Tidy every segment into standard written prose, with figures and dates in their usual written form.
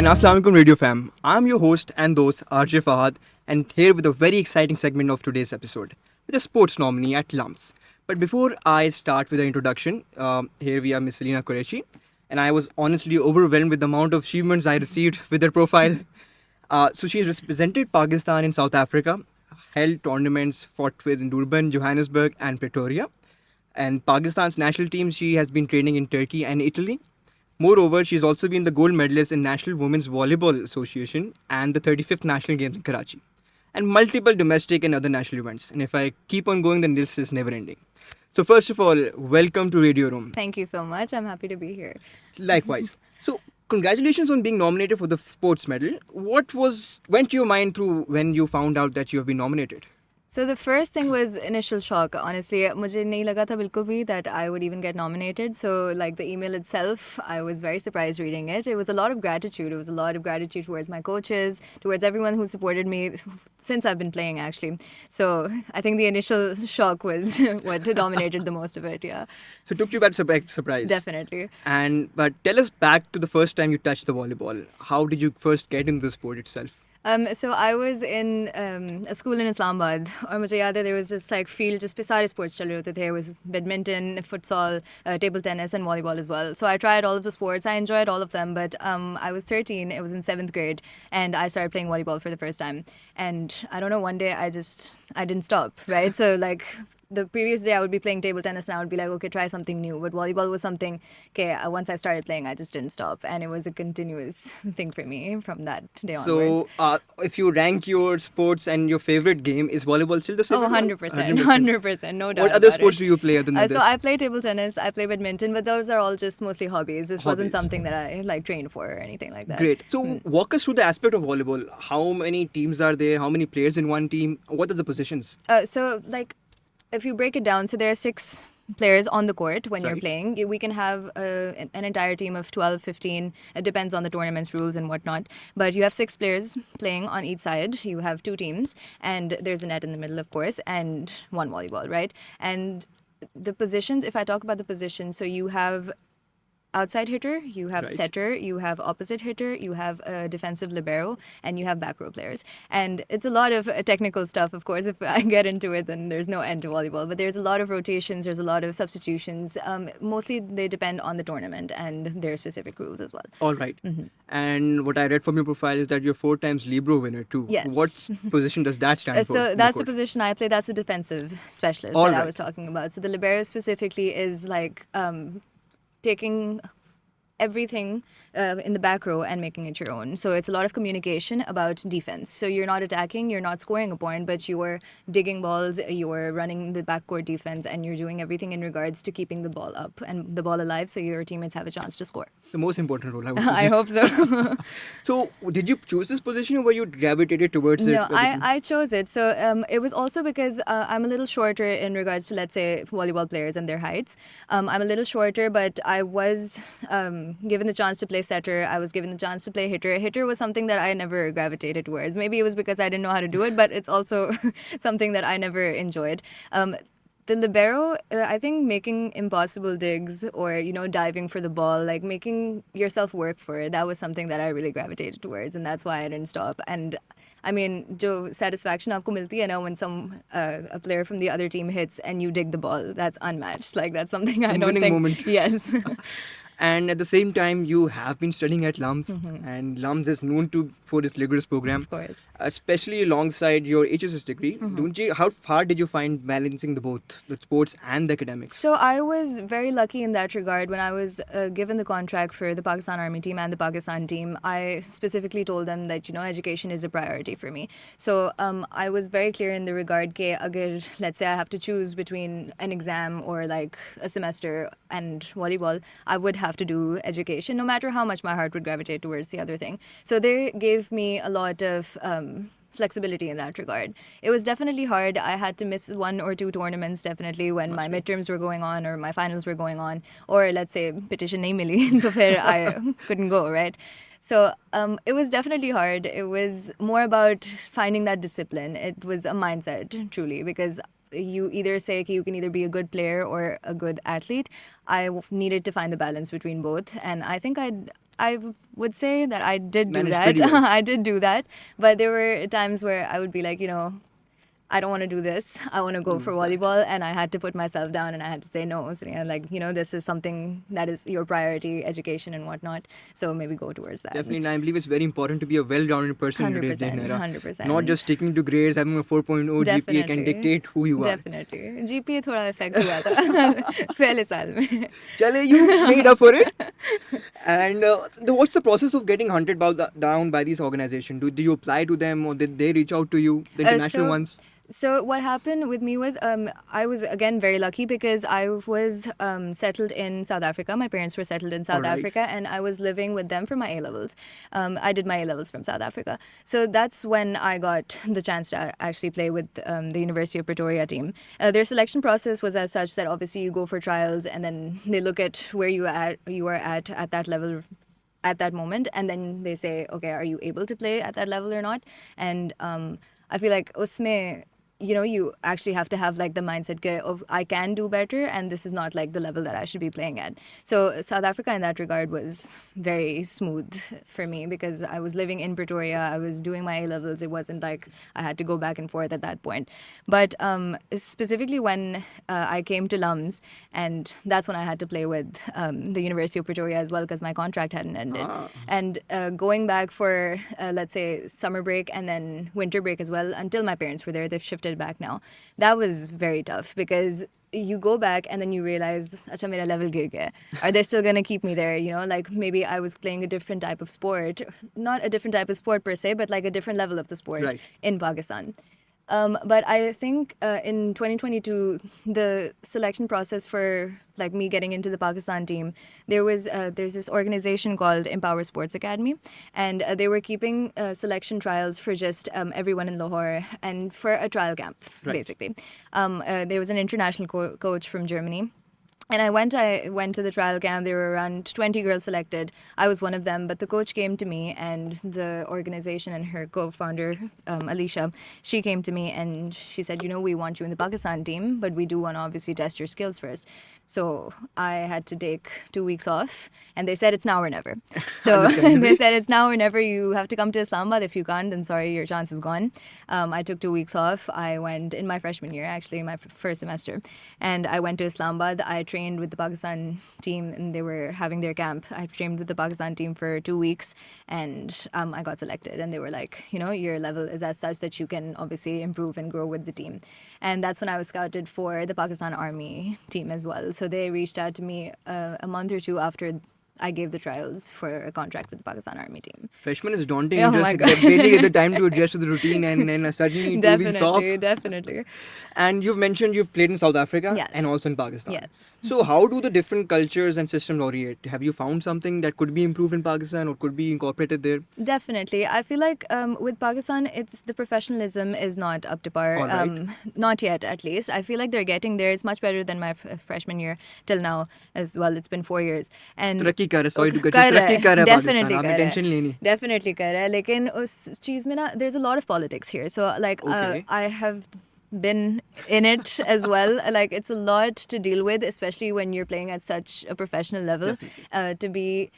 and Assalamu alaikum Radio Fam. I'm your host and host RJ Fahad, and here with a very exciting segment of today's episode with a sports nominee at LUMS. But before I start with the introduction, here we are Miss Salena Qureshi, and I was honestly overwhelmed with the amount of achievements I received with her profile. So she has represented Pakistan in South Africa, held tournaments fought with in Durban, Johannesburg, and Pretoria. And Pakistan's national team, she has been training in Turkey and Italy. Moreover, she's also been the gold medalist in National Women's Volleyball Association and the 35th National Games in Karachi, and multiple domestic and other national events. And if I keep on going, then this is never ending. So, first of all, welcome to Radio Room. Thank you so much. I'm happy to be here. Likewise. So, congratulations on being nominated for the sports medal. What went to your mind through when you found out that you have been nominated? So the first thing was initial shock. Honestly, मुझे नहीं लगा था बिल्कुल भी that I would even get nominated. So like the email itself, I was very surprised reading it. It was a lot of gratitude. It was a lot of gratitude towards my coaches, towards everyone who supported me since I've been playing actually. So I think the initial shock was what dominated the most of it. Yeah. So it took you by surprise. Definitely. But tell us back to the first time you touched the volleyball. How did you first get into the sport itself? So I was in a school in Islamabad, और मुझे याद है there was this like field जिस पे सारे sports चल रहे होते थे. There was badminton, futsal, table tennis, and volleyball as well. So I tried all of the sports. I enjoyed all of them. But I was 13. It was in 7th grade, and I started playing volleyball for the first time. And I don't know. One day I didn't stop. Right. So like. The previous day I would be playing table tennis and I would be like, okay, try something new. But volleyball was something, once I started playing, I just didn't stop. And it was a continuous thing for me from that day onwards. So, if you rank your sports and your favorite game, is volleyball still the same? Oh, 100%, no doubt. What other sports do you play other than this? So I play table tennis, I play badminton, but those are all just mostly hobbies. This wasn't something that I like trained for or anything like that. Great. So walk us through the aspect of volleyball. How many teams are there? How many players in one team? What are the positions? If you break it down, so there are 6 players on the court when you're Right. playing. We can have an entire team of 12, 15. It depends on the tournament's rules and whatnot. But you have 6 players playing on each side. You have 2 teams, and there's a net in the middle, of course, and one volleyball, right? And the positions, if I talk about the positions, so you have outside hitter, you have Right. setter, you have opposite hitter, you have a defensive libero, and you have back row players. And it's a lot of technical stuff, of course. If I get into it, then there's no end to volleyball. But there's a lot of rotations, there's a lot of substitutions. Mostly they depend on the tournament and their specific rules as well. All right. And what I read from your profile is that you're 4 times Libero winner too. Yes. What position does that stand for? So that's the position I play. That's the defensive specialist All that right. I was talking about. So the libero specifically is like taking everything in the back row and making it your own. So it's a lot of communication about defense. So you're not attacking, you're not scoring a point, but you're digging balls, you're running the backcourt defense, and you're doing everything in regards to keeping the ball up and the ball alive so your teammates have a chance to score. The most important role, I would say. I hope so. So, did you choose this position or were you gravitated towards it? No, I chose it. So it was also because I'm a little shorter in regards to, let's say, volleyball players and their heights. I'm a little shorter, but I was given the chance to play setter. I was given the chance to play hitter. Hitter was something that I never gravitated towards. Maybe it was because I didn't know how to do it, but it's also something that I never enjoyed. The libero, I think making impossible digs or, diving for the ball, like making yourself work for it, that was something that I really gravitated towards, and that's why I didn't stop. And I mean, jo satisfaction aapko milti hai na when a player from the other team hits and you dig the ball, that's unmatched. Like that's something I don't Winning think. moment. Yes. And at the same time, you have been studying at LUMS, and LUMS is known for its rigorous program, Of course. especially alongside your HSS degree. How hard did you find balancing the sports and the academics? So I was very lucky in that regard. When I was given the contract for the Pakistan Army team and the Pakistan team, I specifically told them that, education is a priority for me. So I was very clear in the regard that agar, let's say I have to choose between an exam or like a semester and volleyball, I would have to do education, no matter how much my heart would gravitate towards the other thing. So they gave me a lot of flexibility in that regard. It was definitely hard. I had to miss 1 or 2 tournaments definitely when my midterms were going on or my finals were going on, or let's say petition nahi mili, so phir I couldn't go, right? So it was definitely hard. It was more about finding that discipline. It was a mindset, truly, because you either say you can either be a good player or a good athlete. I needed to find the balance between both, and I think I would say that I did do Managed that. pretty well. I did do that. But there were times where I would be like, I don't want to do this. I want to go for volleyball. And I had to put myself down and I had to say, no, Salena, like, this is something that is your priority, education and whatnot. So maybe go towards that. Definitely, and I believe it's very important to be a well-rounded person in today's day and 100%, era. 100%. Not just sticking to grades, having a 4.0 GPA can dictate who you are. Definitely. GPA थोड़ा affect हुआ था पहले साल में. Chale, you made up for it. And what's the process of getting hunted down by these organizations? Do you apply to them or did they reach out to you, the international ones? So what happened with me was I was again very lucky because I was settled in South Africa. My parents were settled in South Alright. Africa and I was living with them for my A-levels. I did my A-levels from South Africa. So that's when I got the chance to actually play with the University of Pretoria team. Their selection process was as such that obviously you go for trials and then they look at where you are at that level at that moment, and then they say, okay, are you able to play at that level or not? And I feel like usme, you actually have to have like the mindset of I can do better and this is not like the level that I should be playing at. So South Africa in that regard was very smooth for me because I was living in Pretoria, I was doing my A-levels. It wasn't like I had to go back and forth at that point. But specifically when I came to LUMS, and that's when I had to play with the University of Pretoria as well because my contract hadn't ended. And going back for, let's say, summer break and then winter break as well, until my parents were there, they've shifted back now. That was very tough because you go back and then you realize, acha, mera level gir gaya. Are they still going to keep me there? Like maybe I was playing a different type of sport, not a different type of sport per se, but like a different level of the sport Right. in Pakistan. But I think in 2022, the selection process for like me getting into the Pakistan team, there's this organization called Empower Sports Academy, and they were keeping selection trials for just everyone in Lahore and for a trial camp, Right. basically. There was an international coach from Germany. And I went to the trial camp. There were around 20 girls selected. I was one of them, but the coach came to me and the organization and her co-founder, Alicia, she came to me and she said, we want you in the Pakistan team, but we do want to obviously test your skills first. So I had to take 2 weeks off and they said it's now or never. So they said it's now or never. You have to come to Islamabad. If you can't, then sorry, your chance is gone. I took 2 weeks off. I went in my freshman year, actually, my first semester. And I went to Islamabad. I trained with the Pakistan team and they were having their camp. I trained with the Pakistan team for 2 weeks and I got selected. And they were like, your level is as such that you can obviously improve and grow with the team. And that's when I was scouted for the Pakistan Army team as well. So they reached out to me a month or two after I gave the trials for a contract with the Pakistan Army team. Freshman is daunting. Oh You my just God. barely get the time to adjust to the routine and then suddenly 2 weeks off. Definitely. And you've mentioned you've played in South Africa Yes. and also in Pakistan. Yes. So how do the different cultures and systems orientate? Have you found something that could be improved in Pakistan or could be incorporated there? Definitely. I feel like with Pakistan, it's the professionalism is not up to par. All right. Not yet, at least. I feel like they're getting there. It's much better than my freshman year till now as well. It's been 4 years. And तरक्की कर रहा है, sorry to cut you, कर रहा है, तरक्की कर रहा है पाकिस्तान, definitely आपने कर रहा है, टेंशन लेनी. definitely कर रहा है, लेकिन उस चीज़ में ना there's a lot of politics here. So like Okay. I have been in it as well. Like it's a lot to deal with, especially when you're playing at such a professional level. To be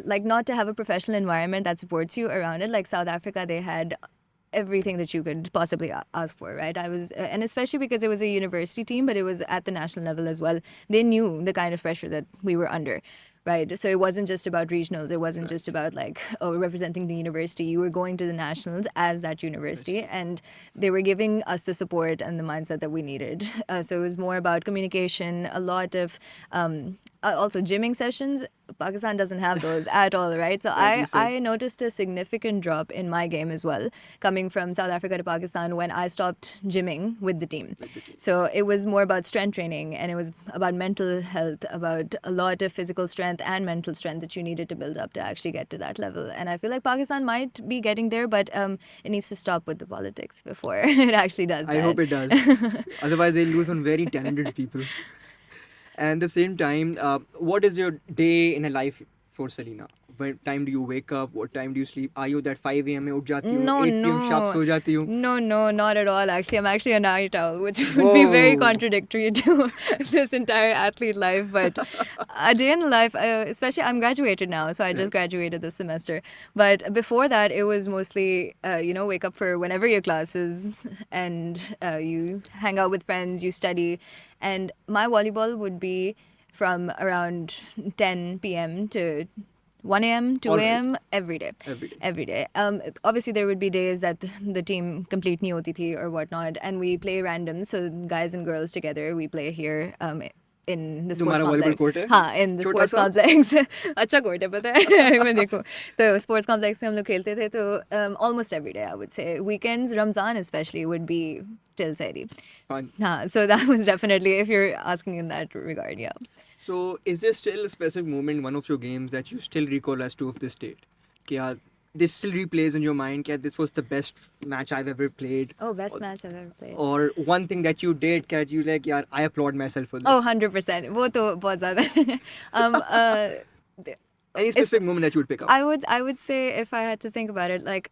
like not to have a professional environment that supports you around it. Like South Africa, they had everything that you could possibly ask for, right? I was, and especially because it was a university team, but it was at the national level as well. They knew the kind of pressure that we were under. Right. So it wasn't just about regionals. It wasn't just about like, representing the university. You were going to the nationals as that university and they were giving us the support and the mindset that we needed. So it was more about communication, a lot of also gymming sessions. Pakistan doesn't have those at all, right? So I noticed a significant drop in my game as well, coming from South Africa to Pakistan when I stopped gymming with the team. So it was more about strength training and it was about mental health, about a lot of physical strength and mental strength that you needed to build up to actually get to that level. And I feel like Pakistan might be getting there, but it needs to stop with the politics before it actually does that. I hope it does. Otherwise, they'll lose on very talented people. And at the same time, what is your day in a life for Salena? What time do you wake up? What time do you sleep? Are you that 5 a.m. में उठ जाती हो? No, 8 p.m. sharp no. सो जाती हो? No, not at all. Actually, I'm actually a night owl, which would be very Whoa. contradictory to this entire athlete life. But a day in the life, especially I'm graduated now, so I just graduated this semester. But before that, it was mostly, wake up for whenever your class is, and you hang out with friends, you study. And my volleyball would be from around 10 p.m. to 1 a.m., 2 All right. a.m. every day. Every day. Obviously, there would be days that the team complete nahi hoti thi or whatnot, and we play random. So guys and girls together, we play here in the sports तुम्हारा volleyball complex. court है? हाँ, in the छोटा sports सा? complex. अच्छा court है पता है मैं देखो तो sports complex में हम लोग खेलते थे तो almost every day I would say. Weekends, Ramzan especially, would be till Sehri. Fun. So that was definitely, if you're asking in that regard, yeah. So, is there still a specific moment in one of your games that you still recall as to of this date? कि यार, this still replays in your mind that this was the best match I've ever played? Oh, best match I've ever played. Or one thing that you did that you like, यार, I applaud myself for this. Oh, 100%. वो तो बहुत ज़्यादा है. Any specific moment that you would pick up? I would say, if I had to think about it, like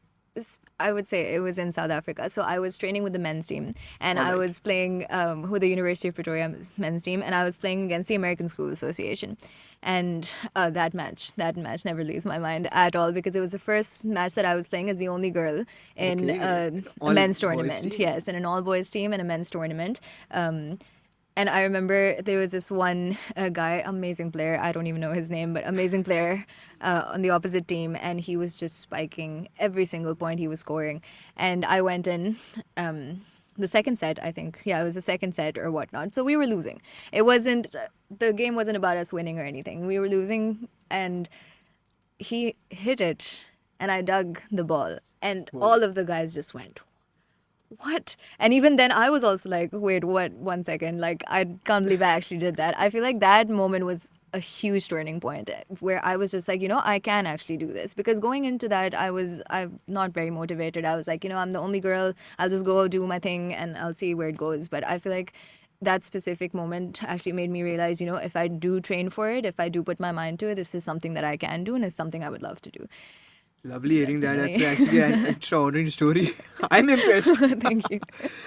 I would say it was in South Africa. So I was training with the men's team, and I Alright. was playing with the University of Pretoria men's team, and I was playing against the American School Association. And that match never leaves my mind at all, because it was the first match that I was playing as the only girl in Okay. a All men's boys tournament. team? Yes, in an all boys team and a men's tournament. And I remember there was this one guy, amazing player, I don't even know his name, but amazing player on the opposite team, and he was just spiking every single point he was scoring. And I went in the second set, I think. Yeah, it was the second set or whatnot. So we were losing. The game wasn't about us winning or anything. We were losing, and he hit it, and I dug the ball. And all of the guys just went, what? And even then I was also like, wait, what? 1 second. Like, I can't believe I actually did that. I feel like that moment was a huge turning point where I was just like, I can actually do this. Because going into that, I'm not very motivated. I was like, I'm the only girl. I'll just go do my thing and I'll see where it goes. But I feel like that specific moment actually made me realize, if I do train for it, if I do put my mind to it, this is something that I can do, and it's something I would love to do. Lovely hearing that. That's Definitely. actually an extraordinary story. I'm impressed. Thank you.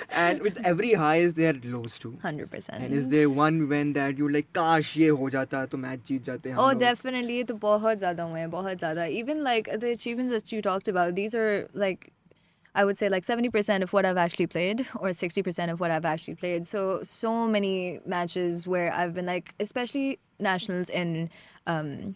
And with every highs, there are lows too. 100%. And is there one when that you're like, काश ये हो जाता तो match जीत जाते हम Oh, लोग." definitely. ये तो बहुत ज़्यादा हुए हैं, बहुत ज़्यादा. Even like the achievements that you talked about, these are like, I would say like 70% of what I've actually played, or 60% of what I've actually played. So many matches where I've been like, especially nationals in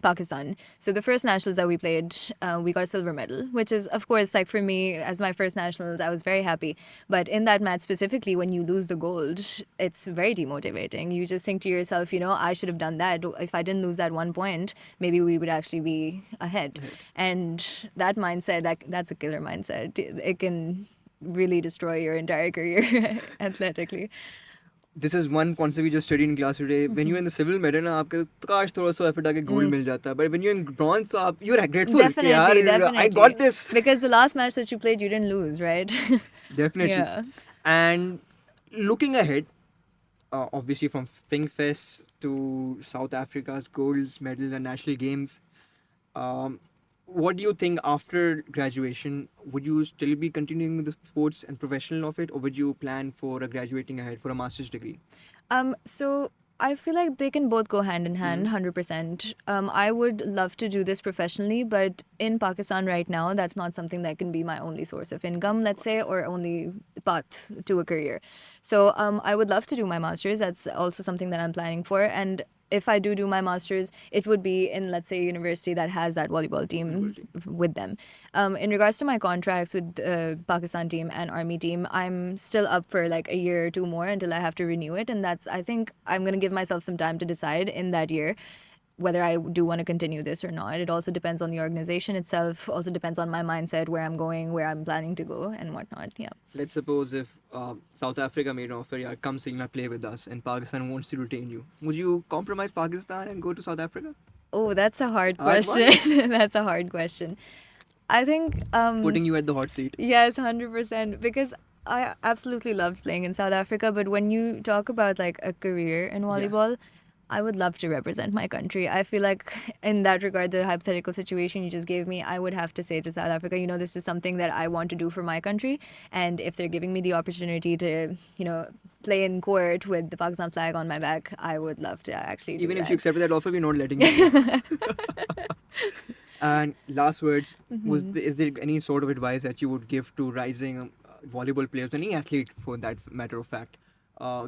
Pakistan. So the first nationals that we played, we got a silver medal, which is, of course, like for me, as my first nationals, I was very happy. But in that match specifically, when you lose the gold, it's very demotivating. You just think to yourself, I should have done that. If I didn't lose that 1 point, maybe we would actually be ahead. And that mindset, that's a killer mindset. It can really destroy your entire career athletically. This is one concept we just studied in class today. When you're in the civil medal, ना आपके तो काश थोड़ा सा effort आके gold मिल जाता. But when you're in bronze, so you're grateful. कि यार, Definitely. I got this. Because the last match that you played, you didn't lose, right? Definitely. Yeah. And looking ahead, obviously from Pink Fest to South Africa's golds, medals, and national games, what do you think after graduation? Would you still be continuing with the sports and professional of it, or would you plan for a graduating ahead for a master's degree? So I feel like they can both go hand in hand, 100%. I would love to do this professionally, but in Pakistan right now, that's not something that can be my only source of income, let's say, or only path to a career. So I would love to do my master's. That's also something that I'm planning for. And if I do my master's, it would be in, let's say, a university that has that volleyball team with them. In regards to my contracts with the Pakistan team and Army team, I'm still up for like a year or two more until I have to renew it. And I think I'm going to give myself some time to decide in that year whether I do want to continue this or not. It also depends on the organization itself, also depends on my mindset, where I'm going, where I'm planning to go, and whatnot. Yeah. Let's suppose if South Africa made an offer, yeah, come Salena, play with us, and Pakistan wants to retain you. Would you compromise Pakistan and go to South Africa? Oh, that's a hard Hard one? question. That's a hard question. I think... Putting you at the hot seat. Yes, 100%. Because I absolutely loved playing in South Africa, but when you talk about like a career in volleyball, I would love to represent my country. I feel like, in that regard, the hypothetical situation you just gave me, I would have to say to South Africa, this is something that I want to do for my country. And if they're giving me the opportunity to, play in court with the Pakistan flag on my back, I would love to actually do Even if that. you accepted that offer, we're not letting you go. And last words, is there any sort of advice that you would give to rising volleyball players, any athlete for that matter of fact,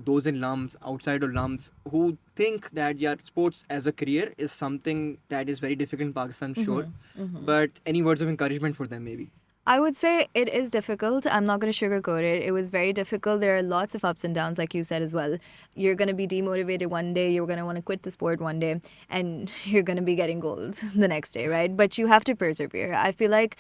those in LUMS, outside of LUMS, who think that sports as a career is something that is very difficult in Pakistan, sure, but any words of encouragement for them maybe? I would say it is difficult. I'm not going to sugarcoat it. It was very difficult. There are lots of ups and downs, like you said as well. You're going to be demotivated one day. You're going to want to quit the sport one day. And you're going to be getting gold the next day, right? But you have to persevere. I feel like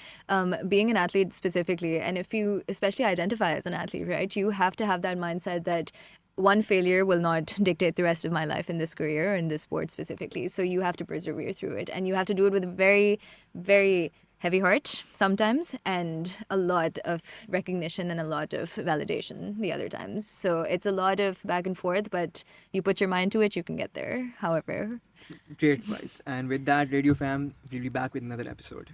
being an athlete specifically, and if you especially identify as an athlete, right, you have to have that mindset that one failure will not dictate the rest of my life in this career or in this sport specifically. So you have to persevere through it. And you have to do it with a very, very heavy heart sometimes, and a lot of recognition and a lot of validation the other times. So it's a lot of back and forth, but you put your mind to it, you can get there. However, Great advice. And with that, Radio Fam, we'll be back with another episode.